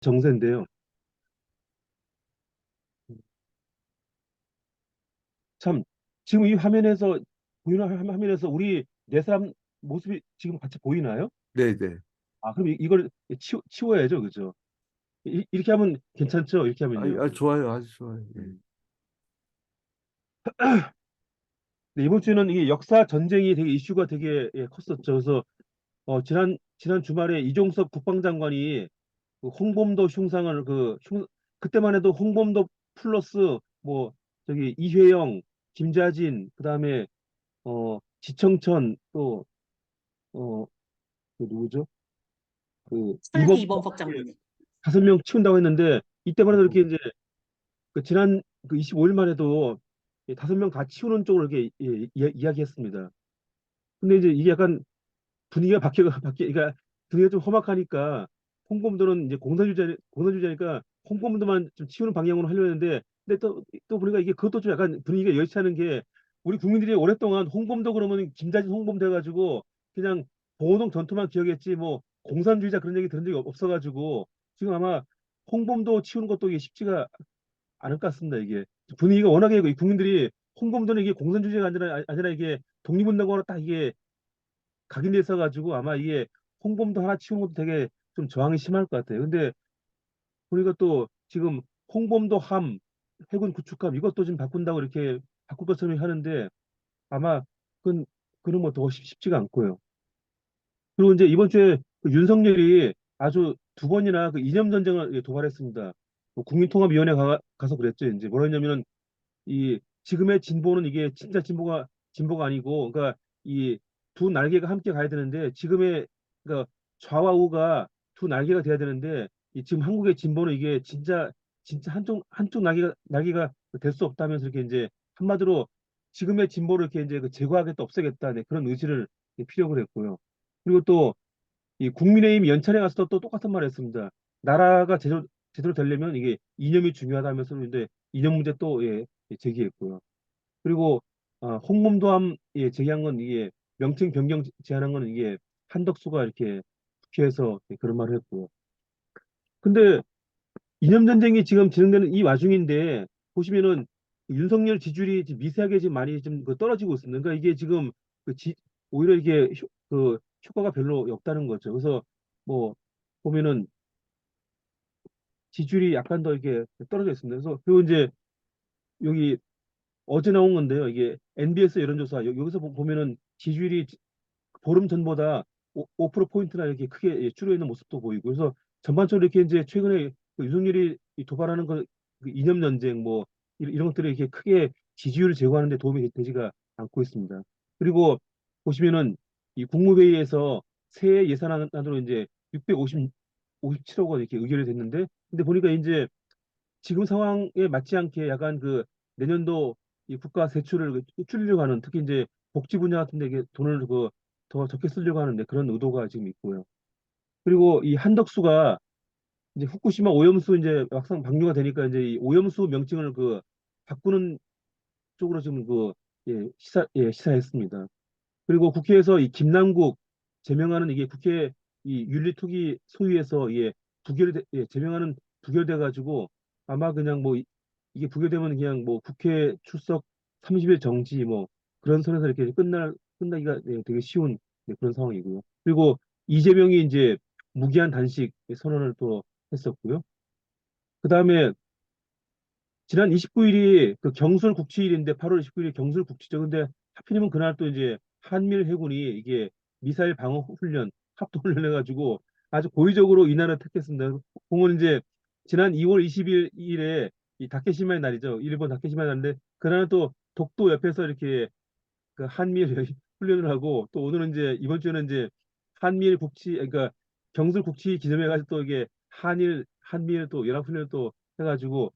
정세인데요. 참 지금 이 화면에서 보이는 화면에서 우리 네 사람 모습이 지금 같이 보이나요? 네네. 아, 그럼 이걸 치워야죠, 그죠? 이렇게 하면 괜찮죠? 이렇게 하면요. 좋아요. 아주 좋아요. 예. 음. 네, 이번 주에는 이게 역사 전쟁이 되게 이슈가 되게 컸었죠. 그래서 지난 주말에 이종섭 국방장관이 그 홍범도 흉상을 그때만 해도 홍범도 플러스 뭐 저기 이회영, 김자진, 그다음에 지청천 또 누구죠? 이번 이범석 장군님. 5명 치운다고 했는데 이때만 해도 아이고. 이렇게 이제 지난 25일만 해도 5명 다 치우는 쪽으로 이렇게 이야기했습니다. 근데 이제 이게 약간 분위기가 그러니까 분위기가 좀 험악하니까 홍범도는 이제 공산주의자니까 홍범도만 좀 치우는 방향으로 하려 했는데 근데 또 보니까 이게 그것도 좀 약간 분위기가 여의치 않은 게 우리 국민들이 오랫동안 홍범도 그러면 김자진 홍범도 해가지고 그냥 봉오동 전투만 기억했지 뭐 공산주의자 그런 얘기 들은 적이 없어가지고 지금 아마 홍범도 치우는 것도 이게 쉽지가 않을 것 같습니다. 이게 분위기가 워낙에 이 국민들이 홍범도는 이게 공산주의가 아니라 이게 독립운동으로 딱 이게 각인돼 있어가지고 아마 이게 홍범도 하나 치우는 것도 되게 좀 저항이 심할 것 같아요. 근데 우리가 또 지금 홍범도 함 해군 구축함 이것도 지금 바꾼다고 이렇게 바꿀 것처럼 하는데 아마 그건 그런 것도 쉽지가 않고요. 그리고 이제 이번 주에 그 윤석열이 아주 두 번이나 그 이념 전쟁을 도발했습니다. 뭐 국민통합위원회 가서 그랬죠. 이제 뭐랬냐면은 이 지금의 진보는 이게 진짜 진보가 아니고 그러니까 이 두 날개가 함께 가야 되는데 지금의 그러니까 좌와 우가 두 날개가 돼야 되는데 이 지금 한국의 진보는 이게 진짜 한쪽 날개가 될 수 없다면서 이렇게 이제 한마디로 지금의 진보를 이렇게 이제 제거하겠다 없애겠다 네, 그런 의지를 피력을 했고요. 그리고 또 이 국민의힘 연찬회 가서도 또 똑같은 말을 했습니다. 나라가 제대로 되려면 이게 이념이 중요하다면서 근데 이념 문제 또 제기했고요. 그리고 홍범도함 제기한 건 이게 명칭 변경 제안한 거는 이게 한덕수가 이렇게 국회에서 그런 말을 했고요. 근데 이념 전쟁이 지금 진행되는 이 와중인데 보시면은 윤석열 지지율이 지금 미세하게 지금 많이 좀 떨어지고 있습니다. 그러니까 이게 지금 오히려 이게 효과가 별로 없다는 거죠. 그래서 뭐 보면은 지지율이 약간 더 이렇게 떨어져 있습니다. 그래서 그리고 이제 여기 어제 나온 건데요. 이게 NBS 여론조사 여기서 보면은 지지율이 보름 전보다 5%포인트나 이렇게 크게 줄어 있는 모습도 보이고 그래서 전반적으로 이렇게 이제 최근에 그 윤석열이 도발하는 그 이념 전쟁 뭐 이런 것들이 이렇게 크게 지지율을 제고하는 데 도움이 되지가 않고 있습니다. 그리고 보시면은 이 국무회의에서 새해 예산안으로 이제 57억 원 이렇게 의결이 됐는데 근데 보니까 이제 지금 상황에 맞지 않게 약간 내년도 이 국가 세출을 줄이려고 하는 특히 이제 복지 분야 같은 데 이게 돈을 더 적게 쓰려고 하는데 그런 의도가 지금 있고요. 그리고 이 한덕수가 이제 후쿠시마 오염수 이제 막상 방류가 되니까 이제 이 오염수 명칭을 바꾸는 쪽으로 지금 시사했습니다. 그리고 국회에서 이 김남국 제명하는 이게 국회 이 윤리특위 소위에서 제명하는 부결돼 가지고 아마 그냥 뭐 이게 부결되면 그냥 뭐 국회 출석 30일 정지 뭐 그런 선에서 이렇게 끝나기가 되게 쉬운 그런 상황이고요. 그리고 이재명이 이제 무기한 단식 선언을 또 했었고요. 그다음에 지난 29일이 그 경술 국치일인데 8월 29일이 경술 국치죠. 근데 하필이면 그날 또 이제 한미일 해군이 이게 미사일 방어 훈련, 합동 훈련 해가지고 아주 고의적으로 이날을 택했습니다. 공은 이제 지난 2월 20일에 이 다케시마의 날이죠. 일본 다케시마의 날인데 그날은 또 독도 옆에서 이렇게 그 한미일 훈련을 하고 또 오늘은 이제 이번 주에는 이제 한미일 국치 그러니까 경술 국치 기념해가지고 또 이게 한미일 또 연합훈련을 또 해가지고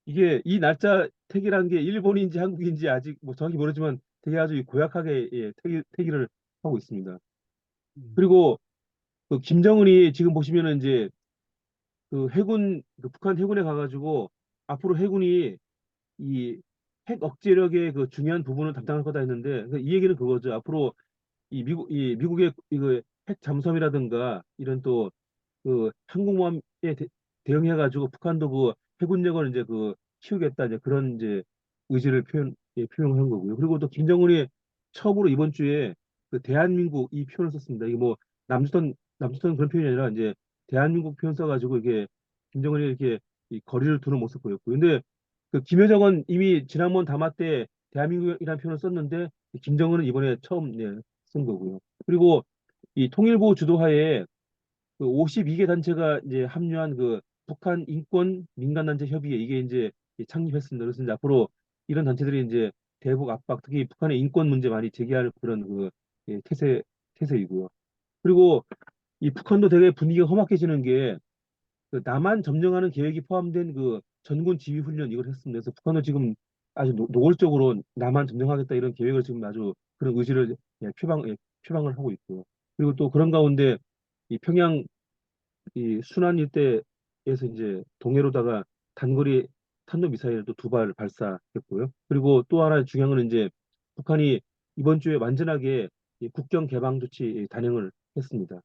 이게 이 날짜 택이라는 게 일본인지 한국인지 아직 뭐 정확히 모르지만 되게 아주 고약하게 택일을 하고 있습니다. 음. 그리고 그 김정은이 지금 보시면은 이제 북한 해군에 가가지고 앞으로 해군이 이 핵 억제력의 그 중요한 부분을 담당할 거다 했는데 그러니까 이 얘기는 그거죠. 앞으로 이 미국의 이거 핵 잠수함이라든가 이런 또 그 항공모함의 대응해가지고 북한도 그 해군력을 이제 그 키우겠다 이제 그런 이제 의지를 표명한 거고요. 그리고 또 김정은이 처음으로 이번 주에 그 대한민국 이 표현을 썼습니다. 이게 뭐 남조선 그런 표현이 아니라 이제 대한민국 표현 써가지고 이게 김정은이 이렇게 이 거리를 두는 모습 보였고요. 근데 그 김여정은 이미 지난번 담화 때 대한민국이라는 표현을 썼는데 김정은은 이번에 처음 쓴 거고요. 그리고 이 통일부 주도하에 그 52개 단체가 이제 합류한 그 북한 인권 민간단체 협의회 이게 이제 창립했습니다. 그래서 이제 앞으로 이런 단체들이 이제 대북 압박, 특히 북한의 인권 문제 많이 제기할 그런 그 태세이고요. 그리고 이 북한도 되게 분위기가 험악해지는 게 그 남한 점령하는 계획이 포함된 그 전군 지휘 훈련 이걸 했습니다. 그래서 북한도 지금 아주 노골적으로 남한 점령하겠다 이런 계획을 지금 아주 그런 의지를 표방을 하고 있고요. 그리고 또 그런 가운데 이 평양 이 순안 일대에서 이제 동해로다가 단거리 탄도 미사일을 또 두 발 발사했고요. 그리고 또 하나 중요한 건 이제 북한이 이번 주에 완전하게 이 국경 개방 조치 단행을 했습니다.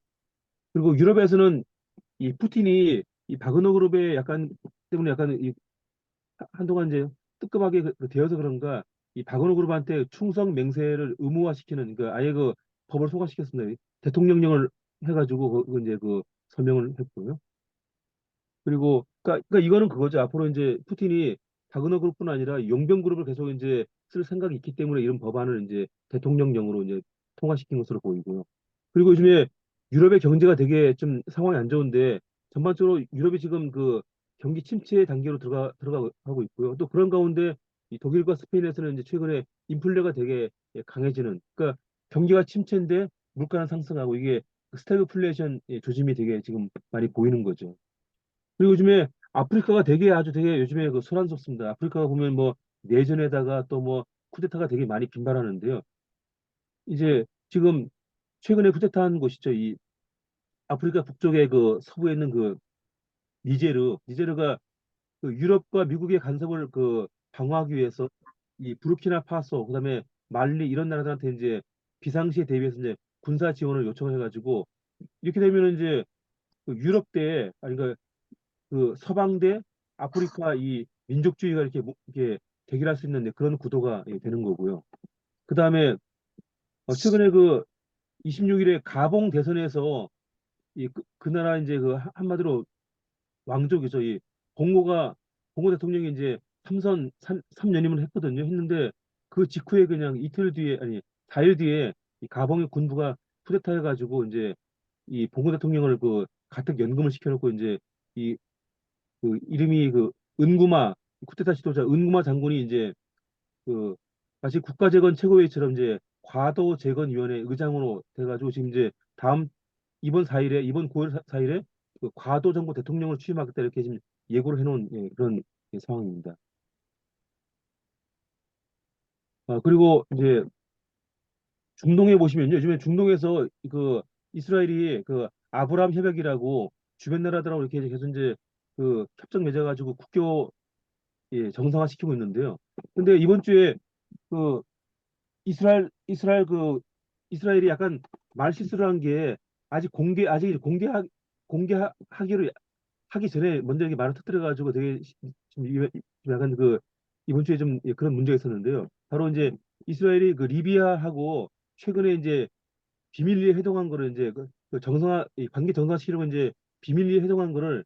그리고 유럽에서는 이 푸틴이 이 바그너 그룹의 약간 때문에 약간 이 한동안 이제 뜨끔하게 되어서 그런가 이 바그너 그룹한테 충성 맹세를 의무화시키는 그 아예 그 법을 소관시켰습니다. 대통령령을 해가지고 그 이제 그 서명을 했고요. 그리고 그러니까 이거는 그거죠. 앞으로 이제 푸틴이 바그너 그룹뿐 아니라 용병 그룹을 계속 이제 쓸 생각이 있기 때문에 이런 법안을 이제 대통령령으로 이제 통과시킨 것으로 보이고요. 그리고 요즘에 유럽의 경제가 되게 좀 상황이 안 좋은데 전반적으로 유럽이 지금 그 경기 침체 단계로 들어가고 있고요. 또 그런 가운데 이 독일과 스페인에서는 이제 최근에 인플레가 되게 강해지는 그러니까 경기가 침체인데 물가는 상승하고 이게 스태그플레이션 조짐이 되게 지금 많이 보이는 거죠. 그리고 요즘에 아프리카가 되게 아주 되게 요즘에 그 소란스럽습니다. 아프리카가 보면 뭐 내전에다가 또 뭐 쿠데타가 되게 많이 빈발하는데요. 이제 지금 최근에 쿠데타한 곳이죠. 이 아프리카 북쪽의 그 서부에 있는 그 니제르가 그 유럽과 미국의 간섭을 그 방어하기 위해서 이 부르키나파소 그다음에 말리 이런 나라들한테 이제 비상시에 대비해서 이제 군사 지원을 요청을 해가지고 이렇게 되면 이제 그 유럽 대 아니 그 서방 대 아프리카 이 민족주의가 이렇게 대결할 수 있는 그런 구도가 되는 거고요. 그 다음에 최근에 그 26일에 가봉 대선에서 그 나라 이제 그 한마디로 왕족이죠. 이 봉고가 봉고 대통령이 이제 삼선 3연임을 했거든요. 했는데 그 직후에 그냥 이틀 뒤에 아니 4일 뒤에 이 가봉의 군부가 쿠데타 해가지고 이제 이 봉고 대통령을 그 가택 연금을 시켜놓고 이제 이 그 이름이 그 은구마 쿠데타 지도자 은구마 장군이 이제 그 마치 국가재건 최고회의처럼 이제 과도재건위원회 의장으로 돼가지고 지금 이제 다음 이번 9월 4일에 그 과도정부 대통령을 취임하겠다 이렇게 지금 예고를 해놓은 그런 상황입니다. 그리고 이제 중동에 보시면요, 요즘에 중동에서 그 이스라엘이 그 아브라함 협약이라고 주변 나라들하고 이렇게 계속 이제 그 협정 맺어가지고 국교 정상화 시키고 있는데요. 근데 이번 주에 그 이스라엘이 약간 말 실수를 한 게 아직 공개하기로 하기 전에 먼저 이렇게 말을 터뜨려 가지고 되게 좀 약간 그 이번 주에 좀 그런 문제가 있었는데요. 바로 이제 이스라엘이 그 리비아하고 최근에 이제 비밀리에 회동한 거를 이제 그 관계 정상화 시키려고 이제 비밀리에 회동한 거를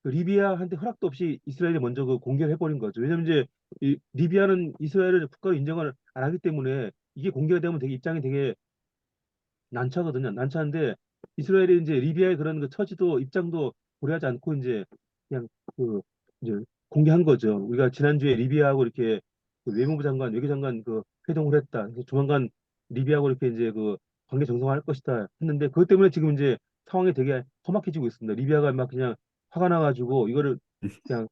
그 리비아한테 허락도 없이 이스라엘이 먼저 그 공개를 해버린 거죠. 왜냐면 이제 이 리비아는 이스라엘을 국가로 인정을 안 하기 때문에 이게 공개가 되면 되게 입장이 되게 난처하거든요. 난처한데 이스라엘이 이제 리비아의 그런 그 처지도 입장도 고려하지 않고 이제 그냥 그 이제 공개한 거죠. 우리가 지난주에 리비아하고 이렇게 그 외무부 장관, 외교장관 그 회동을 했다. 그래서 조만간 리비아하고 이렇게 이제 그 관계 정상화할 것이다 했는데 그것 때문에 지금 이제 상황이 되게 험악해지고 있습니다. 리비아가 막 그냥 화가 나가지고 이거를 그냥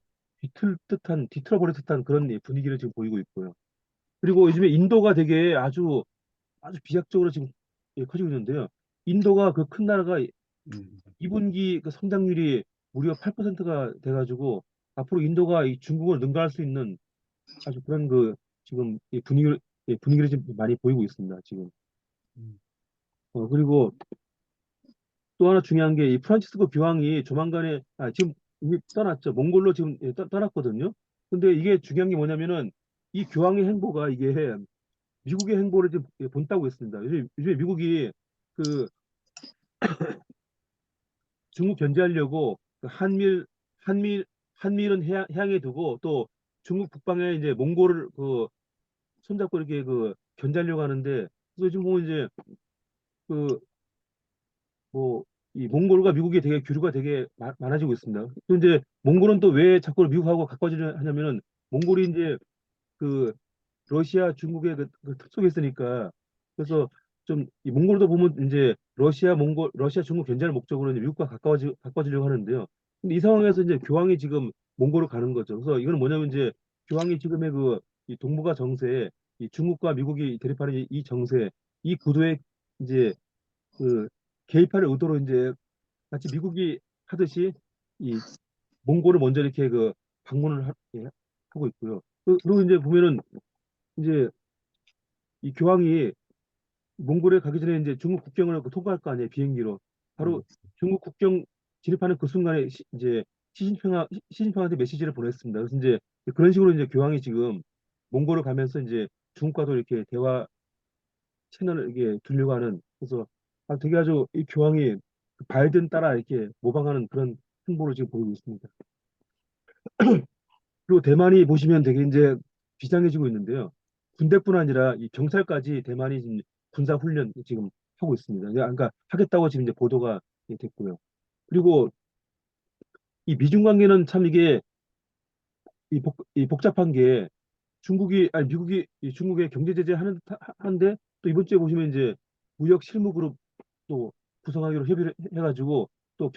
뒤틀어버릴 듯한 그런 분위기를 지금 보이고 있고요. 그리고 요즘에 인도가 되게 아주 비약적으로 지금 커지고 있는데요. 인도가 그 큰 나라가 음, 2분기 그 성장률이 무려 8%가 돼가지고 앞으로 인도가 이 중국을 능가할 수 있는 아주 그런 그 지금 분위기를 지금 많이 보이고 있습니다. 지금. 음, 그리고 또 하나 중요한 게 이 프란치스코 교황이 지금 이미 떠났죠. 몽골로 지금 떠났거든요. 근데 이게 중요한 게 뭐냐면은 이 교황의 행보가 이게 미국의 행보를 지금 본다고 했습니다. 요즘 미국이 그 중국 견제하려고 그 한밀 한밀은 해양에 두고 또 중국 북방에 이제 몽골을 그 손잡고 이렇게 그 견제하려고 하는데 그래서 요즘 보면 이제 그 뭐 이 몽골과 미국이 되게 교류가 되게 많아지고 있습니다. 또 이제 몽골은 또 왜 자꾸 미국하고 가까워지려 하냐면은 몽골이 이제 그 러시아, 중국의 그 특속에 있으니까 그래서 좀 이 몽골도 보면 이제 러시아, 중국 견제를 목적으로 이제 미국과 가까워지려고 하는데요. 근데 이 상황에서 이제 교황이 지금 몽골을 가는 거죠. 그래서 이거는 뭐냐면 이제 교황이 지금의 그 이 동북아 정세, 이 중국과 미국이 대립하는 이 정세, 이 구도에 이제 그 개입할 의도로 이제 마치 미국이 하듯이 이 몽골을 먼저 이렇게 그 방문을 하고 있고요. 그리고 이제 보면은 이제 이 교황이 몽골에 가기 전에 이제 중국 국경을 그 통과할 거 아니에요, 비행기로. 바로 음, 중국 국경 진입하는 그 순간에 이제 시진핑한테 메시지를 보냈습니다. 그래서 이제 그런 식으로 이제 교황이 지금 몽골을 가면서 이제 중국과도 이렇게 대화 채널을 이게 두려고 하는 그래서 되게 아주 이 교황이 그 바이든 따라 이렇게 모방하는 그런 행보를 지금 보이고 있습니다. 그리고 대만이 보시면 되게 이제 비장해지고 있는데요. 군대뿐 아니라 이 경찰까지 대만이 지금 군사 훈련 지금 하고 있습니다. 그러니까 하겠다고 지금 이제 보도가 됐고요. 그리고 이 미중 관계는 참 이게 이 복잡한 게 중국이 아니 미국이 이 중국에 경제 제재 하는데 또 이번 주에 보시면 이제 무역 실무 그룹 또 구성하기로 협의를 해가지고 또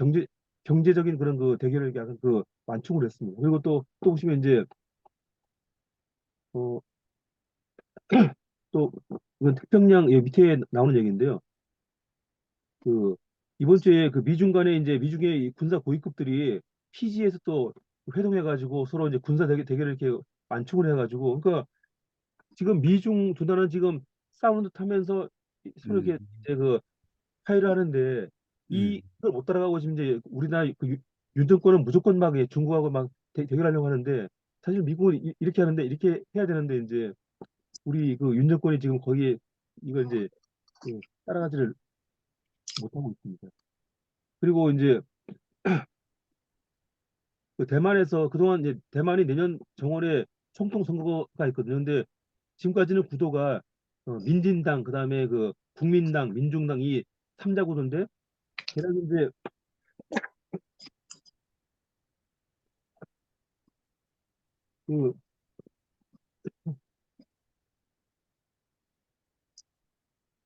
경제적인 그런 그 대결을 약간 그 완충을 했습니다. 그리고 또 보시면 이제 어, 또 이건 태평양 예, 밑에 나오는 얘기인데요. 그 이번 주에 그 미중 간에 이제 미중의 이 군사 고위급들이 피지에서 또 회동해가지고 서로 이제 군사 대결을 이렇게 완충을 해가지고 그러니까 지금 미중 두 나라는 지금 싸우는 듯 하면서 서로 음, 이렇게 이제 그 파이를 하는데 음, 이걸 못 따라가고 지금 이제 우리나라 그 윤 정권은 무조건 막 중국하고 막 대결하려고 하는데 사실 미국은 이렇게 하는데 이렇게 해야 되는데 이제 우리 그 윤 정권이 지금 거기에 이걸 이제 따라가지를 못하고 있습니다. 그리고 이제 그 대만에서 그동안 이제 대만이 내년 정월에 총통 선거가 있거든요. 근데 지금까지는 구도가 민진당, 그다음에 그 국민당, 민중당 이 3자 구도인데 게다가 이제 그,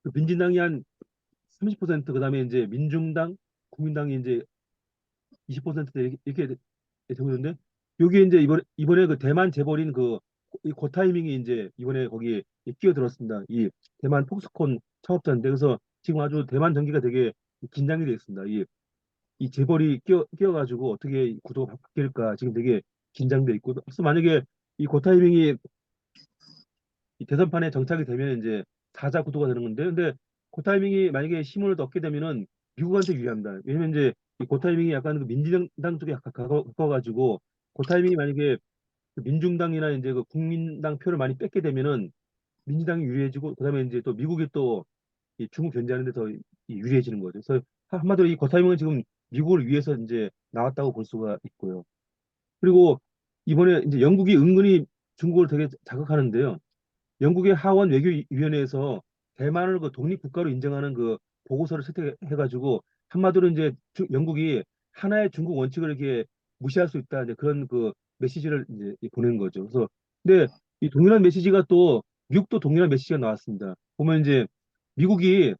그 민진당이 한 30%, 그다음에 이제 민중당, 국민당이 이제 20% 이렇게 되고 있는데 여기에 이제 이번에 그 대만 재벌인 그 타이밍이 이제 이번에 거기에 끼어들었습니다. 이 대만 폭스콘 창업자인데 그래서 지금 아주 대만 경기가 되게 긴장이 되어 있습니다. 이 재벌이 끼어가지고 어떻게 이 구도가 바뀔까 지금 되게 긴장돼 있고 그래서 만약에 이 고타이밍이 이 대선판에 정착이 되면 이제 사자 구도가 되는 건데 근데 고타이밍이 만약에 힘을 얻게 되면은 미국한테 유리합니다. 왜냐면 이제 이 고타이밍이 약간 그 민주당 쪽에 가까워가지고 고타이밍이 만약에 그 민중당이나 이제 그 국민당 표를 많이 뺏게 되면은 민주당이 유리해지고 그다음에 이제 또 미국이 또 이 중국 견제하는 데 더 유리해지는 거죠. 그래서 한마디로 이 고타이밍은 지금 미국을 위해서 이제 나왔다고 볼 수가 있고요. 그리고 이번에 이제 영국이 은근히 중국을 되게 자극하는데요. 영국의 하원 외교위원회에서 대만을 그 독립국가로 인정하는 그 보고서를 채택해가지고 한마디로 이제 영국이 하나의 중국 원칙을 이렇게 무시할 수 있다 이제 그런 그 메시지를 이제 보낸 거죠. 그래서 근데 이 동일한 메시지가 또 미국도 동일한 메시지가 나왔습니다. 보면 이제 미국이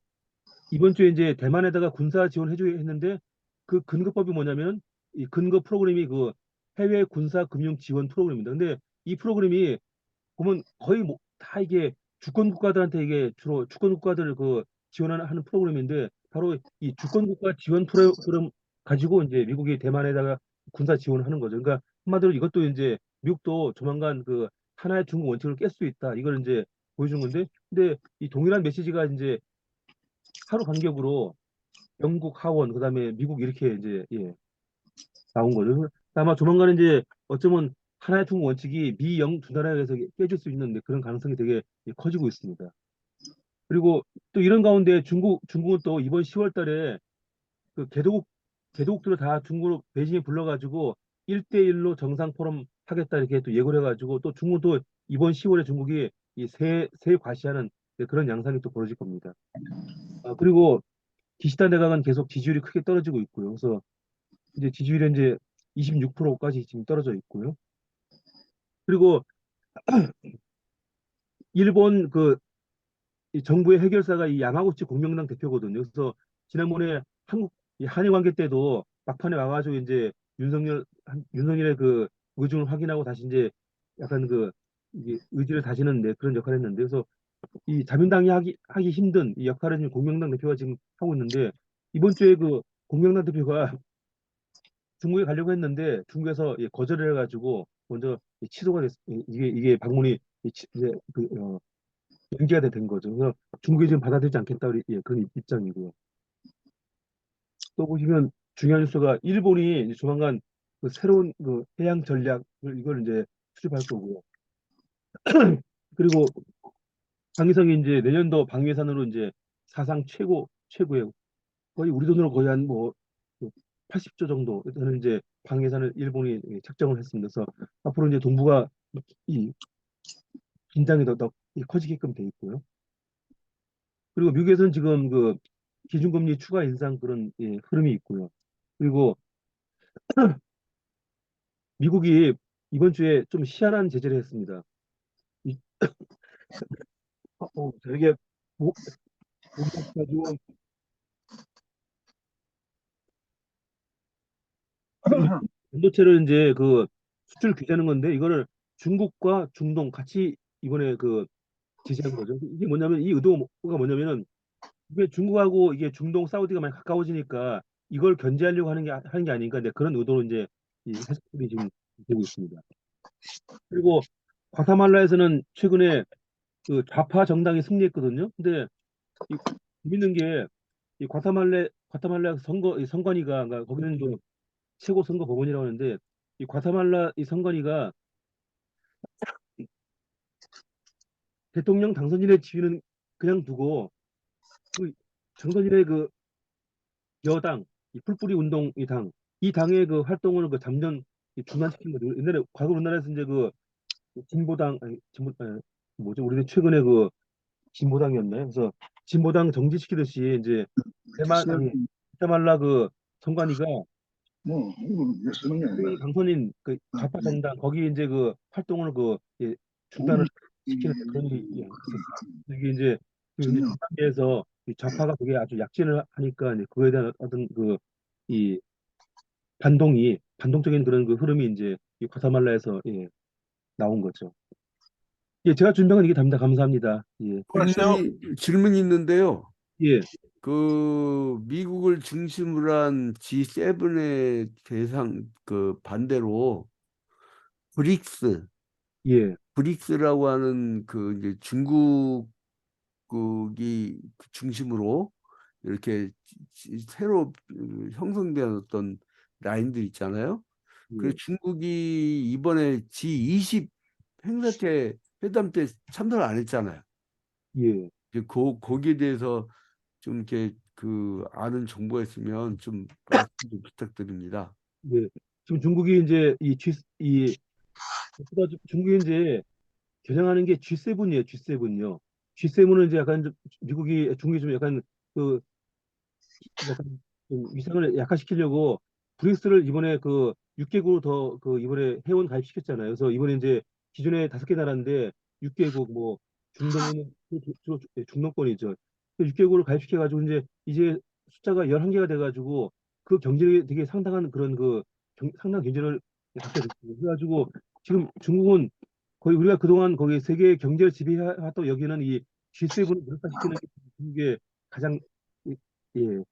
이번 주에 이제 대만에다가 군사 지원해주려 했는데 그 근거법이 뭐냐면 이 근거 프로그램이 그 해외 군사 금융 지원 프로그램입니다. 근데 이 프로그램이 보면 거의 뭐 다 이게 주권 국가들한테 이게 주로 주권 국가들을 그 지원하는 프로그램인데 바로 이 주권 국가 지원 프로그램 가지고 이제 미국이 대만에다가 군사 지원을 하는 거죠. 그러니까 한마디로 이것도 이제 미국도 조만간 그 하나의 중국 원칙을 깰 수 있다. 이걸 이제 보여준 건데 근데 이 동일한 메시지가 이제 하루 간격으로 영국 하원 그다음에 미국 이렇게 이제 나온 거죠. 아마 조만간 이제 어쩌면 하나의 통 원칙이 미영 두 나라에서 깨질 수 있는 그런 가능성이 되게 커지고 있습니다. 그리고 또 이런 가운데 중국은 또 이번 10월 달에 그 개도국들을 다 중국으로 베이징에 불러가지고 1대1로 정상 포럼 하겠다 이렇게 또 예고를 해가지고 또 중국은 또 이번 10월에 중국이 새 과시하는 그런 양상이 또 벌어질 겁니다. 그리고 기시다 내각은 계속 지지율이 크게 떨어지고 있고요. 그래서 이제 지지율이 이제 26%까지 지금 떨어져 있고요. 그리고 일본 이 정부의 해결사가 이 야마구치 공명당 대표거든요. 그래서 지난번에 이 한일 관계 때도 막판에 와가지고 이제 윤석열의 그 의중을 확인하고 다시 이제 약간 이게 의지를 다지는 그런 역할을 했는데, 그래서 이 자민당이 하기 힘든 이 역할을 지금 공명당 대표가 지금 하고 있는데, 이번 주에 그 공명당 대표가 중국에 가려고 했는데 중국에서 거절을 해가지고 먼저 취소가 이게 방문이 이제 연기가 된 거죠. 그래서 중국이 지금 받아들이지 않겠다 그런 입장이고요. 또 보시면 중요한 뉴스가 일본이 이제 조만간 새로운 해양 전략을 이걸 이제 수립할 거고요. 그리고 방위성이 이제 내년도 방위 예산으로 이제 사상 최고의 거의 우리 돈으로 거의 한 뭐 80조 정도 되는 이제 방위 예산을 일본이 책정을 했습니다. 그래서 앞으로 이제 동북아 이 긴장이 더 커지게끔 돼 있고요. 그리고 미국에서는 지금 기준금리 추가 인상 그런 흐름이 있고요. 그리고 미국이 이번 주에 좀 희한한 제재를 했습니다. 이, 되게 목이 아파가지고 반도체를 이제 수출 규제하는 건데 이거를 중국과 중동 같이 이번에 제재한 거죠. 이게 뭐냐면 이 의도가 뭐냐면은 이게 중국하고 이게 중동 사우디가 많이 가까워지니까 이걸 견제하려고 하는 게 아닌가. 근데 그런 의도로 이제 이 해석들이 지금 되고 있습니다. 그리고 과타말라에서는 최근에 좌파 정당이 승리했거든요. 근데 이 재밌는 게 이 과타말라 이 선관위가 그러니까 거기는 최고 선거 법원이라고 하는데 이 과타말라 이 선관위가 대통령 당선인의 지위는 그냥 두고 그 당선인의 여당 이 풀뿌리 운동 이 당의 활동을 잠정 중단시킨 거죠. 옛날에 과거 우리나라에서 이제 진보당 아니 진보 뭐죠? 우리는 최근에 진보당이었나요? 그래서 진보당 정지시키듯이 이제 대만 글쎄요, 아니 과타말라 선관위가 이거 쓰는 게 대통령 아니라. 당선인 좌파 정당 거기 이제 활동을 중단을 시키는 그런 일이 있었습니다. 이게 이제 이제 전혀. 중간계에서 이 좌파가 그게 아주 약진을 하니까 이제 그거에 대한 어떤 이 반동적인 그런 흐름이 이제 이 과타말라에서 나온 거죠. 예, 제가 준비한 건 이게 답니다. 감사합니다. 예, 수고하세요. 질문이 있는데요. 예, 미국을 중심으로 한 G7의 반대로 브릭스, 예, 브릭스라고 하는 이제 중국이 중심으로 이렇게 새로 형성된 어떤 라인들 있잖아요. 그래서 예, 중국이 이번에 G20 행사 회담 때 참석을 안 했잖아요. 예, 이제 거기에 대해서 좀 이렇게 아는 정보가 있으면 좀 말씀 좀 부탁드립니다. 예. 지금 중국이 이제 중국이 이제 겨냥하는 게 G7이에요. G7요. G7은 이제 약간 중국이 좀 약간 좀 위상을 약화시키려고 브릭스를 이번에 6개국으로 더 이번에 회원 가입시켰잖아요. 그래서 이번에 이제 기존에 5개 나라인데 6개국 뭐 중동은 주로 중동권이죠. 6개국을 가입시켜가지고 이제 숫자가 11개가 돼가지고 그 경제력이 되게 상당한 그런 상당한 경제를 갖게 됐습니다. 그래가지고 지금 중국은 거의 우리가 그동안 거기 세계 경제를 지배해왔던 여기는 이 G7을 무력화시키는 게 중국의 가장 예,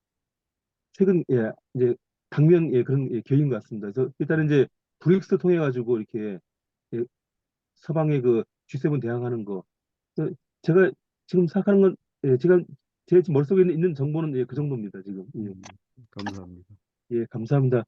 최근 이제 당면 그런 계획인 것 같습니다. 그래서 일단은 이제 브릭스 통해 가지고 이렇게 서방의 G7 대항하는 거. 제가 지금 생각하는 건 제가 제 머릿속에 있는 정보는 그 정도입니다. 지금. 감사합니다. 예, 감사합니다.